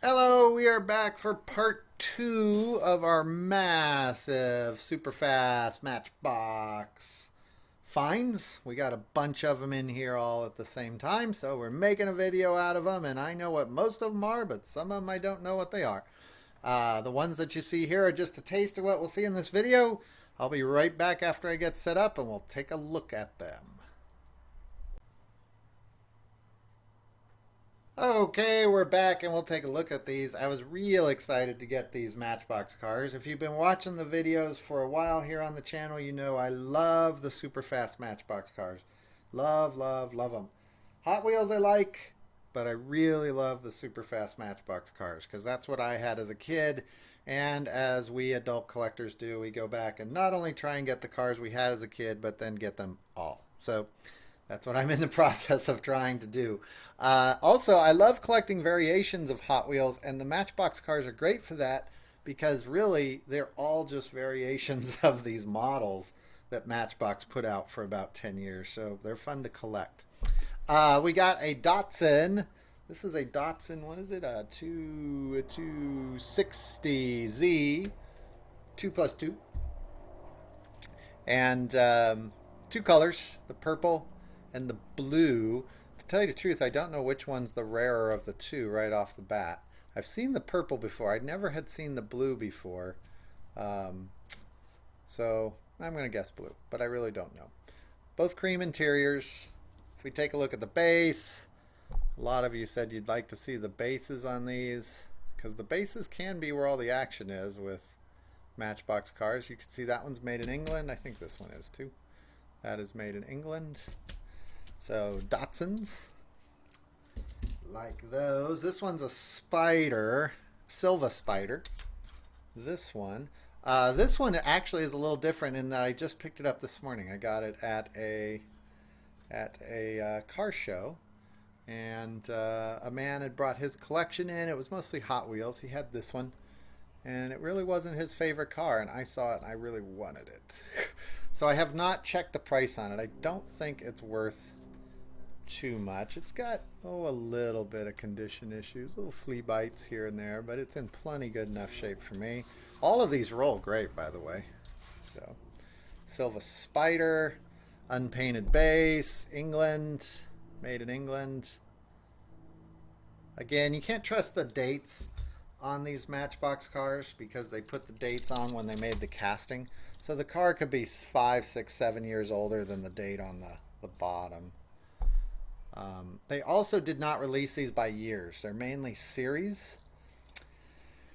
Hello, we are back for part two of our massive Superfast Matchbox finds. We got a bunch of them in here all at the same time, so we're making a video out of them, and I know what most of them are, but some of them I don't know what they are. The ones that you see here are just a taste of what we'll see in this video. I'll be right back after I get set up, and we'll take a look at them. Okay, we're back and we'll take a look at these. I was real excited to get these Matchbox cars. If you've been watching the videos for a while here on the channel, you know I love the Superfast Matchbox cars. Love, love, love them. Hot Wheels I like, but I really love the Superfast Matchbox cars because that's what I had as a kid. And as we adult collectors do, we go back and not only try and get the cars we had as a kid, but then get them all. So that's what I'm in the process of trying to do. Also, I love collecting variations of Hot Wheels, and the Matchbox cars are great for that because really they're all just variations of these models that Matchbox put out for about 10 years. So they're fun to collect. We got a Datsun. This is a Datsun, what is it? A 260Z, 2+2. And two colors, the purple and the blue. To tell you the truth, I don't know which one's the rarer of the two right off the bat. I've seen the purple before. I never had seen the blue before. So I'm going to guess blue, but I really don't know. Both cream interiors. If we take a look at the base, a lot of you said you'd like to see the bases on these because the bases can be where all the action is with Matchbox cars. You can see that one's made in England. I think this one is too. That is made in England. So Datsuns, like those. This one's a Spider, Silva Spider. This one actually is a little different in that I just picked it up this morning. I got it at a car show, and a man had brought his collection in. It was mostly Hot Wheels. He had this one, and it really wasn't his favorite car, and I saw it and I really wanted it. So I have not checked the price on it. I don't think it's worth too much. It's got a little bit of condition issues, little flea bites here and there, but it's in plenty good enough shape for me. All of these roll great, by the way. So Silva Spider, unpainted base, England, made in England. Again, you can't trust the dates on these Matchbox cars because they put the dates on when they made the casting. So the car could be 5, 6, 7 years older than the date on the bottom. They also did not release these by years. They're mainly series.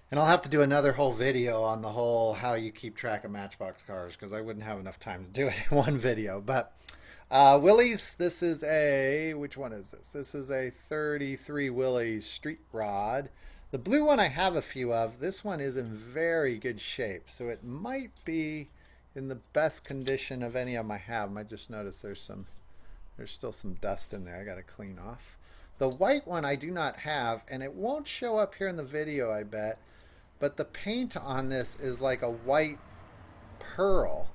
And I'll have to do another whole video on the whole how you keep track of Matchbox cars because I wouldn't have enough time to do it in one video. But Willys, this is which one is this? This is a 33 Willys Street Rod. The blue one I have a few of. This one is in very good shape. So it might be in the best condition of any of them I have. I just noticed there's still some dust in there I got to clean off. The white one I do not have, and it won't show up here in the video, I bet, but the paint on this is like a white pearl,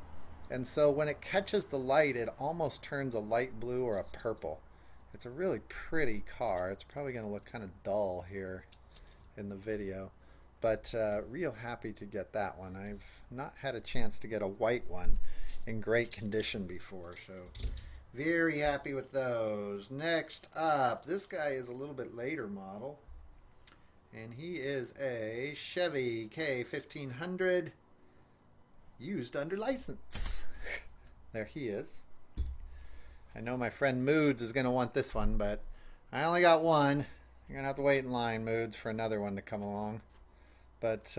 and so when it catches the light it almost turns a light blue or a purple. It's a really pretty car. It's probably going to look kind of dull here in the video, but real happy to get that one. I've not had a chance to get a white one in great condition before, so very happy with those. Next up, this guy is a little bit later model, and he is a Chevy K1500 used under license. There he is. I know my friend Moods is going to want this one, but I only got one. You're going to have to wait in line, Moods, for another one to come along. But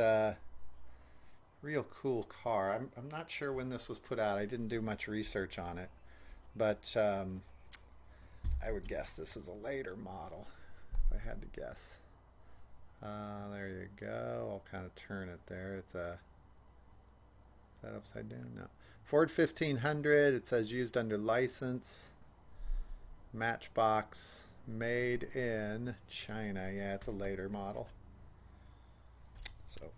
real cool car. I'm not sure when this was put out. I didn't do much research on it. But I would guess this is a later model, if I had to guess. There you go. I'll kind of turn it there. Is that upside down? No. Ford 1500. It says used under license. Matchbox. Made in China. Yeah, it's a later model. So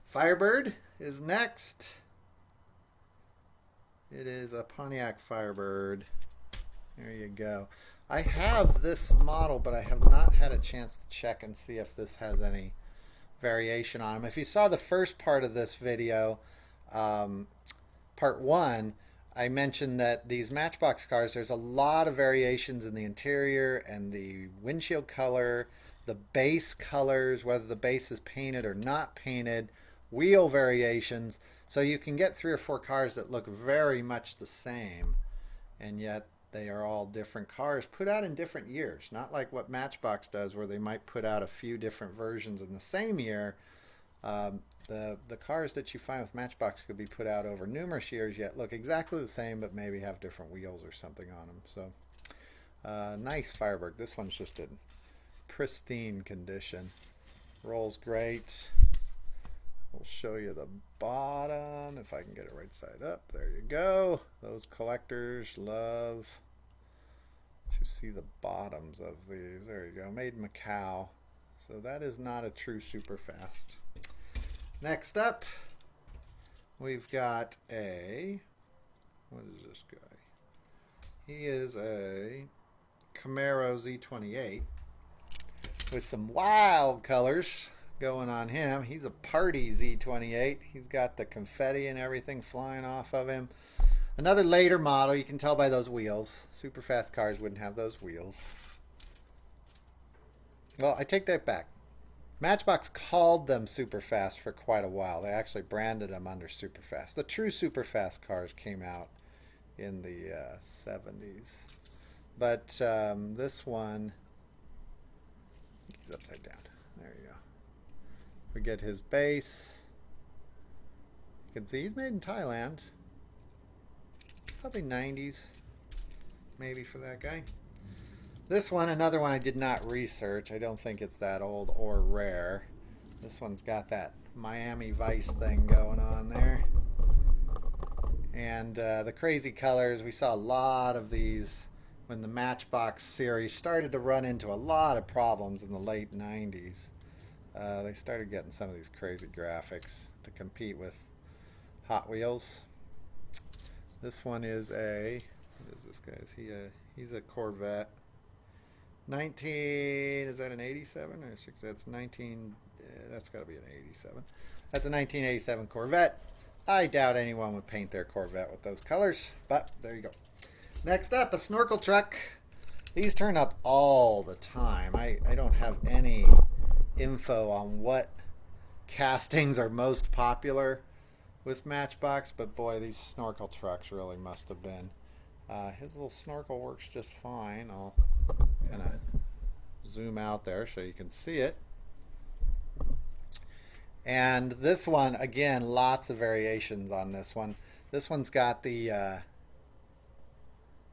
Firebird is next. It is a Pontiac Firebird. There you go. I have this model, but I have not had a chance to check and see if this has any variation on them. If you saw the first part of this video, part one, I mentioned that these Matchbox cars, there's a lot of variations in the interior and the windshield color, the base colors, whether the base is painted or not painted, wheel variations. So you can get 3 or 4 cars that look very much the same, and yet they are all different cars put out in different years. Not like what Matchbox does, where they might put out a few different versions in the same year. The cars that you find with Matchbox could be put out over numerous years, yet look exactly the same, but maybe have different wheels or something on them. So nice Firebird. This one's just in pristine condition. Rolls great. We'll show you the bottom if I can get it right side up. There you go. Those collectors love to see the bottoms of these. There you go. Made in Macau. So that is not a true Superfast. Next up, we've got a, what is this guy? He is a Camaro Z28 with some wild colors going on him. He's a party Z28. He's got the confetti and everything flying off of him. Another later model. You can tell by those wheels. Superfast cars wouldn't have those wheels. Well, I take that back. Matchbox called them Superfast for quite a while. They actually branded them under Superfast. The true Superfast cars came out in the 70s. But this one, he's upside down. There you go. We get his base. You can see he's made in Thailand. Probably 90s, maybe, for that guy. This one, another one I did not research. I don't think it's that old or rare. This one's got that Miami Vice thing going on there. And the crazy colors, we saw a lot of these when the Matchbox series started to run into a lot of problems in the late 90s. They started getting some of these crazy graphics to compete with Hot Wheels. This one is a, what is this guy? Is he a, he's a Corvette. 19, is that an 87 or 6? That's 19, that's got to be an 87. That's a 1987 Corvette. I doubt anyone would paint their Corvette with those colors, but there you go. Next up, a snorkel truck. These turn up all the time. I don't have any info on what castings are most popular with Matchbox, but boy, these snorkel trucks really must have been. His little snorkel works just fine. I'll kind of zoom out there so you can see it. And this one, again, lots of variations on this one. This one's got the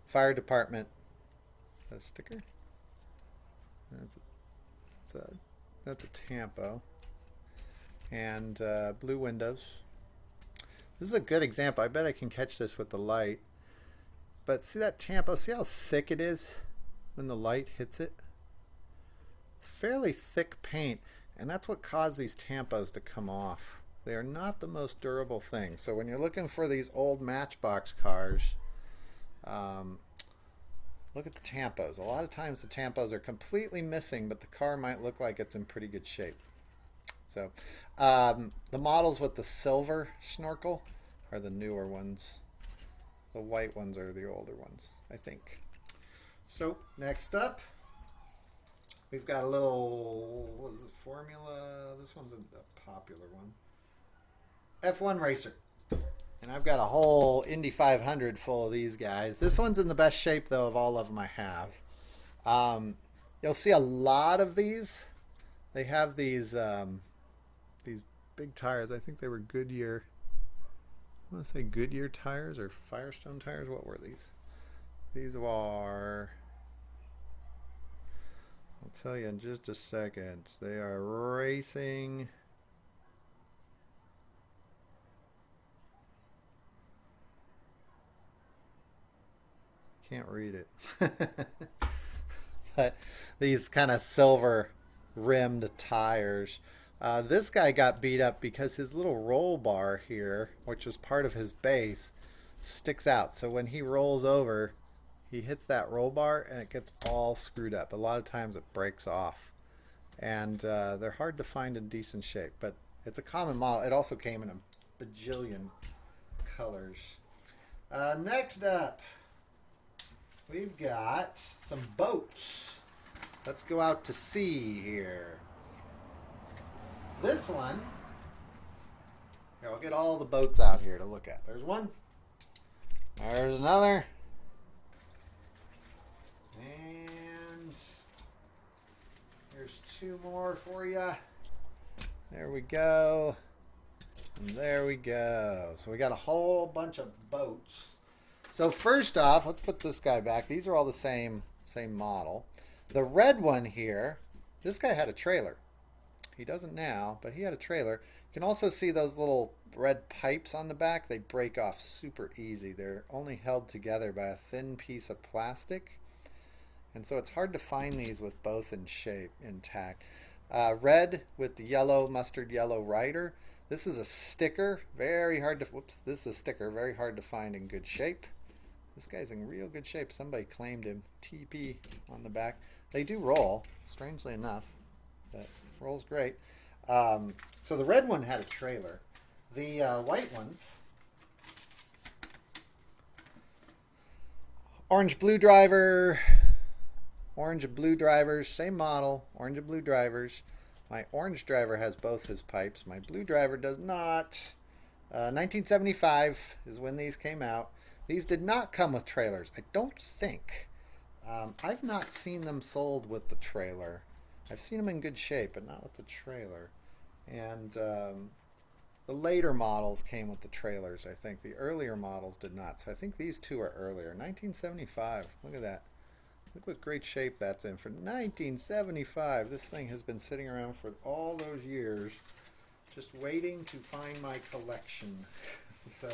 fire department sticker. That's a Tampo. And blue windows. This is a good example. I bet I can catch this with the light. But see that Tampo? See how thick it is when the light hits it? It's fairly thick paint, and that's what caused these Tampos to come off. They are not the most durable thing. So when you're looking for these old Matchbox cars, look at the Tampos. A lot of times the Tampos are completely missing, but the car might look like it's in pretty good shape. So the models with the silver snorkel are the newer ones. The white ones are the older ones, I think. So next up, we've got a little, what is it, Formula? This one's a popular one. F1 racer. And I've got a whole Indy 500 full of these guys. This one's in the best shape, though, of all of them I have. You'll see a lot of these. They have these big tires. I think they were Goodyear. I want to say Goodyear tires or Firestone tires. What were these? These are, I'll tell you in just a second. They are racing. Can't read it. But these kind of silver rimmed tires. This guy got beat up because his little roll bar here, which was part of his base, sticks out. So when he rolls over, he hits that roll bar and it gets all screwed up. A lot of times it breaks off. And they're hard to find in decent shape, but it's a common model. It also came in a bajillion colors. Next up, we've got some boats. Let's go out to sea here. This one, here, I'll get all the boats out here to look at. There's one. There's another. And there's two more for you. There we go. And there we go. So we got a whole bunch of boats. So first off, let's put this guy back. These are all the same model. The red one here, this guy had a trailer. He doesn't now, but he had a trailer. You can also see those little red pipes on the back. They break off super easy. They're only held together by a thin piece of plastic. And so it's hard to find these with both in shape intact. Red with the yellow, mustard yellow rider. This is a sticker, very hard to, whoops, this is a sticker, very hard to find in good shape. This guy's in real good shape. Somebody claimed him. TP on the back. They do roll, strangely enough. That rolls great. So the red one had a trailer. The white ones, orange blue driver, orange and blue drivers, same model, orange and blue drivers. My orange driver has both his pipes. My blue driver does not. 1975 is when these came out. These did not come with trailers, I don't think. I've not seen them sold with the trailer. I've seen them in good shape, but not with the trailer. And the later models came with the trailers, I think. The earlier models did not. So I think these two are earlier. 1975. Look at that. Look what great shape that's in for 1975. This thing has been sitting around for all those years, just waiting to find my collection. So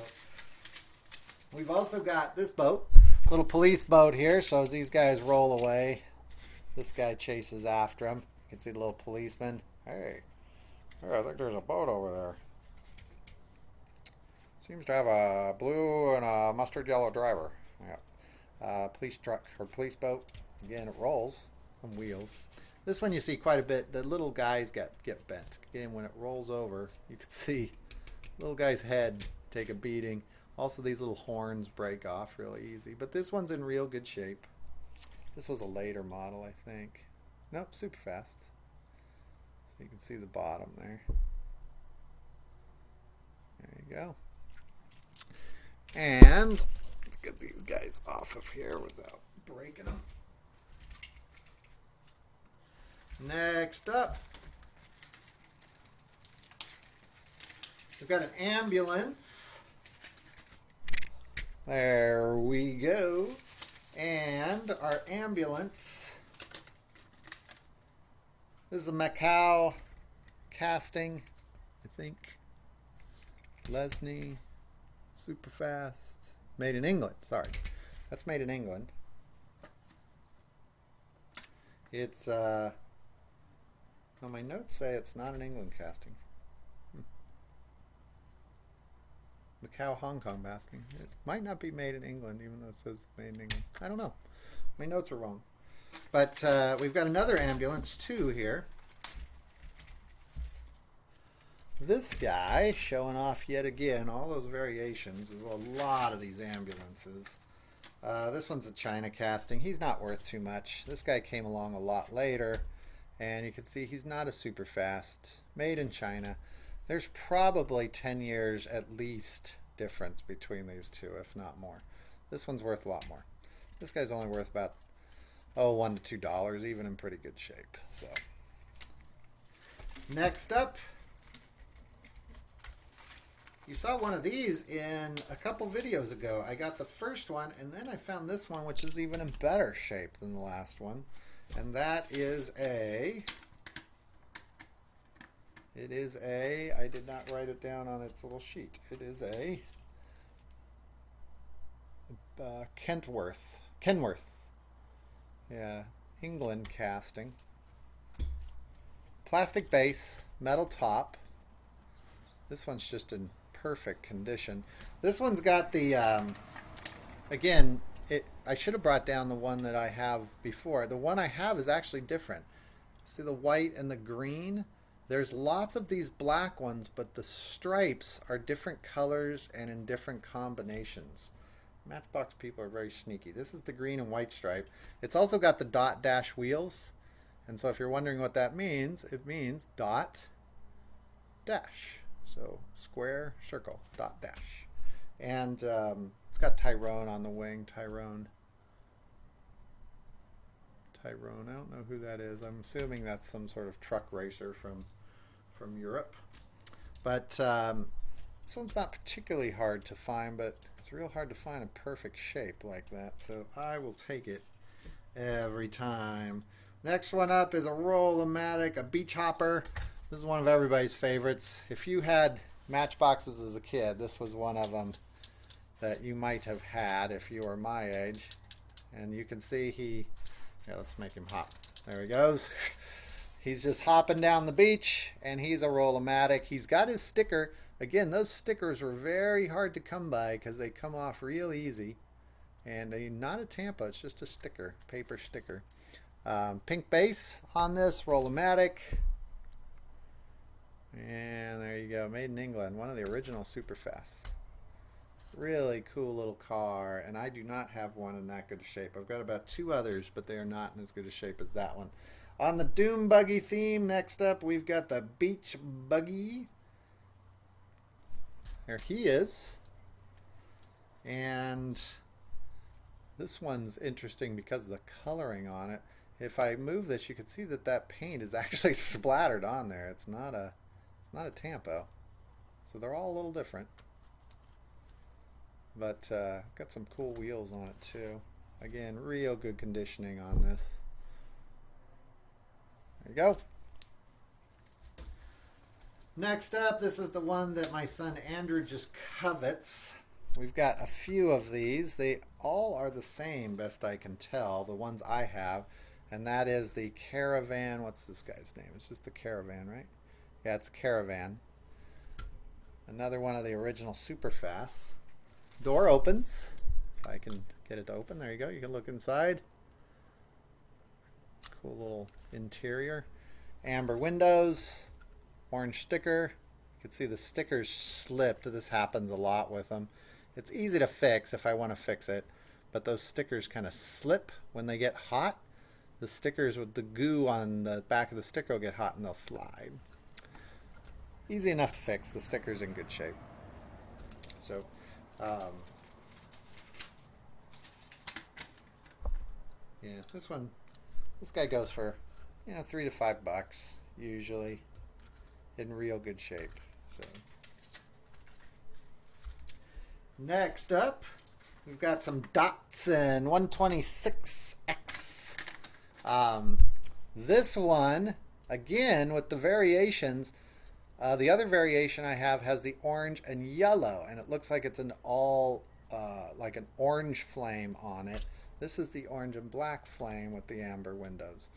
we've also got this boat, little police boat here. So as these guys roll away, this guy chases after them. You can see the little policeman. Hey, I think there's a boat over there. Seems to have a blue and a mustard yellow driver. Yeah. Police truck or police boat. Again, it rolls on wheels. This one you see quite a bit. The little guys get bent. Again, when it rolls over, you can see little guy's head take a beating. Also, these little horns break off really easy. But this one's in real good shape. This was a later model, I think. Nope, Superfast. So you can see the bottom there. There you go. And let's get these guys off of here without breaking them. Next up, we've got an ambulance. There we go. And our ambulance, this is a Macau casting, I think. Lesney, Superfast. Made in England, sorry. That's made in England. It's, well, my notes say it's not an England casting. Macau, Hong Kong casting. It might not be made in England, even though it says made in England. I don't know. My notes are wrong. But we've got another ambulance, too, here. This guy showing off yet again all those variations. There's a lot of these ambulances. This one's a China casting. He's not worth too much. This guy came along a lot later, and you can see he's not a Superfast. Made in China. There's probably 10 years at least difference between these two, if not more. This one's worth a lot more. This guy's only worth about $1 to $2, even in pretty good shape. So next up, you saw one of these in a couple videos ago. I got the first one, and then I found this one, which is even in better shape than the last one. And that is I did not write it down on its little sheet. It is a Kenworth. Yeah, England casting. Plastic base, metal top. This one's just in perfect condition. This one's got the, again, I should have brought down the one that I have before. The one I have is actually different. See the white and the green? There's lots of these black ones, but the stripes are different colors and in different combinations. Matchbox people are very sneaky. This is the green and white stripe. It's also got the dot dash wheels. And so if you're wondering what that means, it means dot dash. So square, circle, dot dash. And it's got Tyrone on the wing. Tyrone. I don't know who that is. I'm assuming that's some sort of truck racer from Europe. But this one's not particularly hard to find, but it's real hard to find a perfect shape like that. So I will take it every time. Next one up is a Roll-O-Matic, a beach hopper. This is one of everybody's favorites. If you had Matchboxes as a kid, this was one of them that you might have had if you were my age. And you can see yeah, let's make him hop. There he goes. He's just hopping down the beach, and he's a Roll-O-Matic. He's got his sticker. Again, those stickers were very hard to come by because they come off real easy. And not a Tampa, it's just a sticker, paper sticker. Pink base on this, Roll-O-Matic. And there you go, made in England, one of the original Superfasts. Really cool little car, and I do not have one in that good a shape. I've got about 2 others, but they are not in as good a shape as that one. On the Doom Buggy theme, next up we've got the Beach Buggy. There he is. And this one's interesting because of the coloring on it. If I move this, you can see that that paint is actually splattered on there. It's not a Tampo. So they're all a little different. But got some cool wheels on it too. Again, real good conditioning on this. There you go. Next up, this is the one that my son Andrew just covets. We've got a few of these. They all are the same, best I can tell, the ones I have. And that is the Caravan. What's this guy's name? It's just the Caravan, right? Yeah, it's Caravan. Another one of the original Superfasts. Door opens. If I can get it to open. There you go. You can look inside. Cool little interior. Amber windows. Orange sticker. You can see the stickers slipped. This happens a lot with them. It's easy to fix if I want to fix it. But those stickers kind of slip when they get hot. The stickers with the goo on the back of the sticker will get hot and they'll slide. Easy enough to fix. The sticker's in good shape. So yeah, this guy goes for, $3 to $5 usually, in real good shape. So next up, we've got some Datsun 126X. This one, again, with the variations. The other variation I have has the orange and yellow, and it looks like it's an like an orange flame on it. This is the orange and black flame with the amber windows.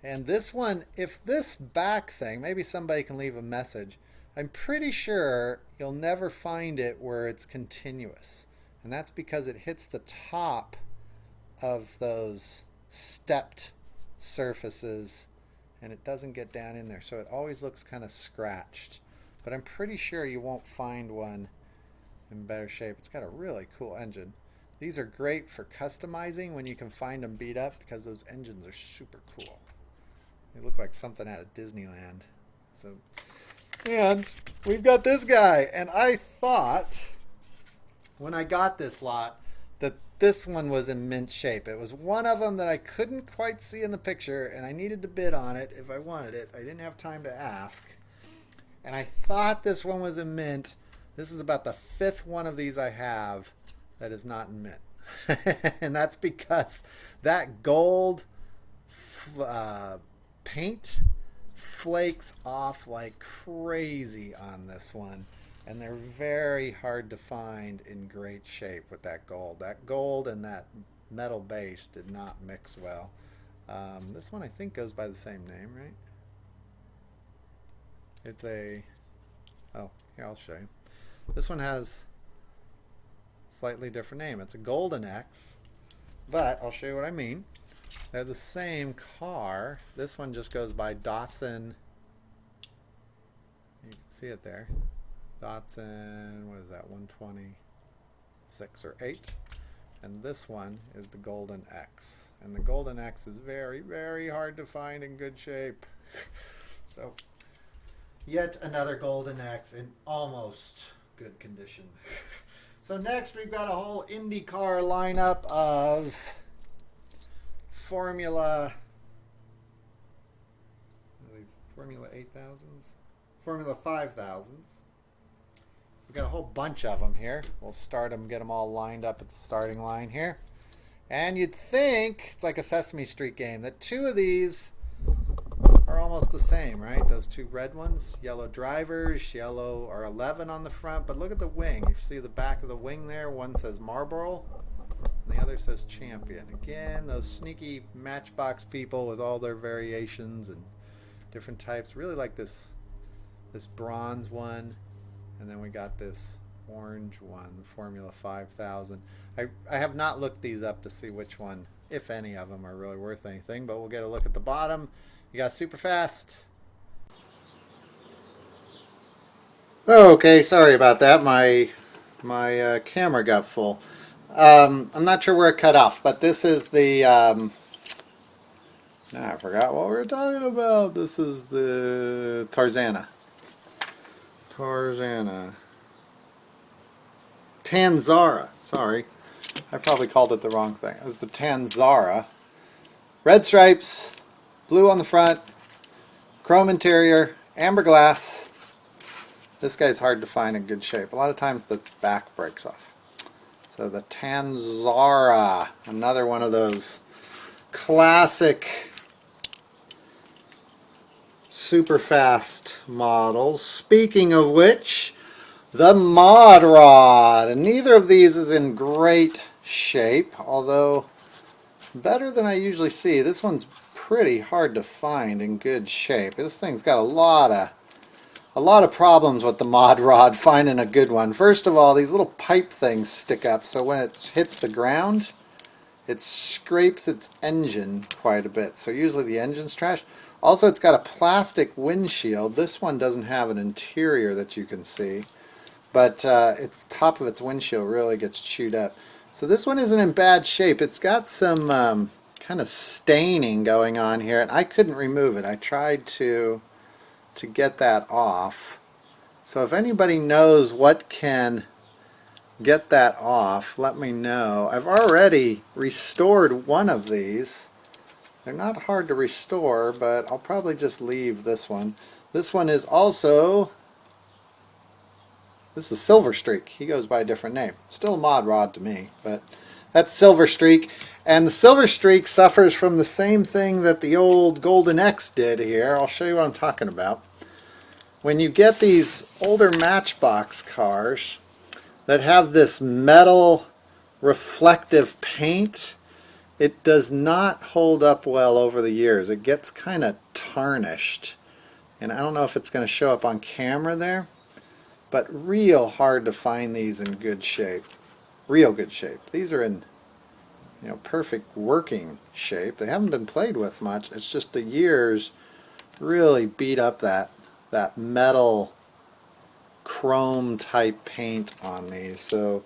And this one, if this back thing, maybe somebody can leave a message, I'm pretty sure you'll never find it where it's continuous. And that's because it hits the top of those stepped surfaces and it doesn't get down in there, so it always looks kind of scratched. But I'm pretty sure you won't find one in better shape. It's got a really cool engine. These are great for customizing when you can find them beat up because those engines are super cool. They look like something out of Disneyland. So, and we've got this guy, and I thought when I got this lot that this one was in mint shape. It was one of them that I couldn't quite see in the picture, and I needed to bid on it if I wanted it. I didn't have time to ask. And I thought this one was in mint. This is about the 5th one of these I have that is not in mint. And that's because that gold paint flakes off like crazy on this one. And they're very hard to find in great shape with that gold. That gold and that metal base did not mix well. This one I think goes by the same name, right? It's a... Oh, here, I'll show you. This one has a slightly different name. It's a Golden X. but I'll show you what I mean. They're the same car. This one just goes by Datsun. You can see it there. Datsun, what is that, 126 or 8? And this one is the Golden X. And the Golden X is very, very hard to find in good shape. So, yet another Golden X in almost good condition. So next we've got a whole IndyCar lineup of Formula 8000s, Formula 5000s. We've got a whole bunch of them here. We'll start them, get them all lined up at the starting line here. And you'd think, it's like a Sesame Street game, that two of these are almost the same, right? Those two red ones, yellow drivers, yellow or 11 on the front. But look at the wing. You see the back of the wing there? One says Marlboro, and the other says Champion. Again, those sneaky Matchbox people with all their variations and different types. Really like this bronze one. And then we got this orange one, the Formula 5000. I have not looked these up to see which one, if any of them, are really worth anything. But we'll get a look at the bottom. You got Superfast. Okay, sorry about that. My camera got full. I'm not sure where it cut off, but this is the... I forgot what we were talking about. This is the Tarzana. Tanzara. Sorry. I probably called it the wrong thing. It was the Tanzara. Red stripes, blue on the front, chrome interior, amber glass. This guy's hard to find in good shape. A lot of times the back breaks off. So the Tanzara, another one of those classic Superfast models. Speaking of which, the Mod Rod. And neither of these is in great shape, although better than I usually see. This one's pretty hard to find in good shape. This thing's got a lot of problems with the Mod Rod finding a good one. First of all, these little pipe things stick up, so when it hits the ground, it scrapes its engine quite a bit. So usually the engine's trashed. Also, it's got a plastic windshield. This one doesn't have an interior that you can see, but its top of its windshield really gets chewed up. So this one isn't in bad shape. It's got some kind of staining going on here, and I couldn't remove it. I tried to get that off. So if anybody knows what can get that off, let me know. I've already restored one of these. They're not hard to restore, but I'll probably just leave this one. This one is also, this is Silver Streak. He goes by a different name. Still a Mod Rod to me, but that's Silver Streak. And the Silver Streak suffers from the same thing that the old Golden X did here. I'll show you what I'm talking about. When you get these older Matchbox cars that have this metal reflective paint, it does not hold up well over the years. It gets kind of tarnished. And I don't know if it's going to show up on camera there, but real hard to find these in good shape. Real good shape. These are in, you know, perfect working shape. They haven't been played with much. It's just the years really beat up that metal chrome type paint on these. So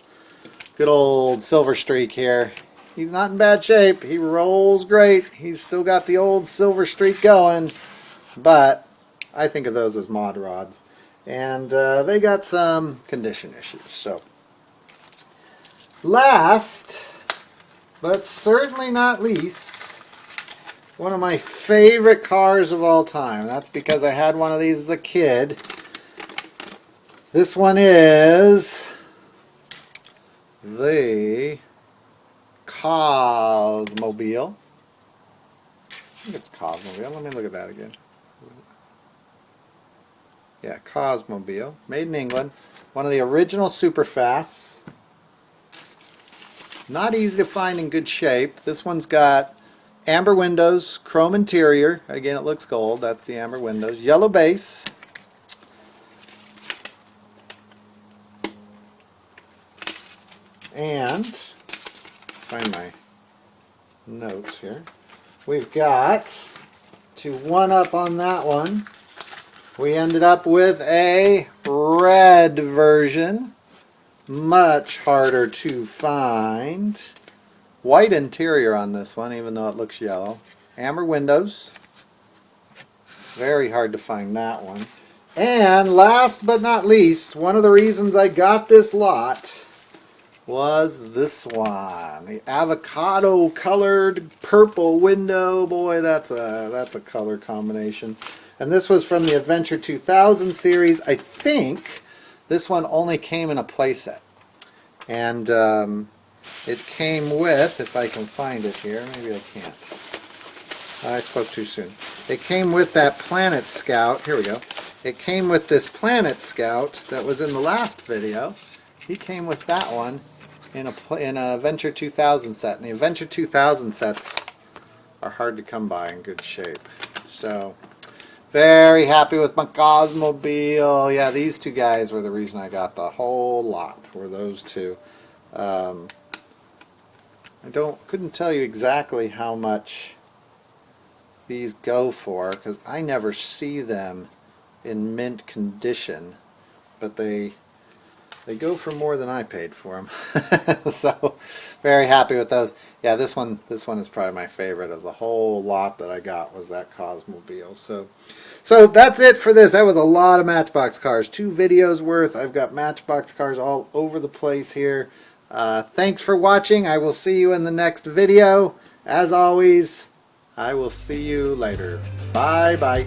good old Silver Streak here. He's not in bad shape. He rolls great. He's still got the old Silver Streak going, but I think of those as Mod Rods. And they got some condition issues. So last, but certainly not least, one of my favorite cars of all time. That's because I had one of these as a kid. This one is the Cosmobile. I think it's Cosmobile. Let me look at that again. Yeah, Cosmobile. Made in England. One of the original Superfasts. Not easy to find in good shape. This one's got amber windows, chrome interior. Again, it looks gold. That's the amber windows. Yellow base. And find my notes here. We've got, to one up on that one, we ended up with a red version. Much harder to find. White interior on this one, even though it looks yellow. Amber windows. Very hard to find that one. And last but not least, one of the reasons I got this lot was this one. The avocado colored purple window. Boy, that's a color combination. And this was from the Adventure 2000 series. I think this one only came in a playset. And it came with, if I can find it here, maybe I can't. I spoke too soon. It came with that Planet Scout. Here we go. It came with this Planet Scout that was in the last video. He came with that one in a Adventure 2000 set. And the Adventure 2000 sets are hard to come by in good shape. So, very happy with my Cosmobile. Yeah, these two guys were the reason I got the whole lot, were those two. I couldn't tell you exactly how much these go for, because I never see them in mint condition, but they go for more than I paid for them. So very happy with those. Yeah, this one is probably my favorite of the whole lot that I got, was that Cosmobile. So that's it for this. That was a lot of Matchbox cars, 2 videos worth. I've got Matchbox cars all over the place here. Thanks for watching. I will see you in the next video. As always, I will see you later. Bye bye.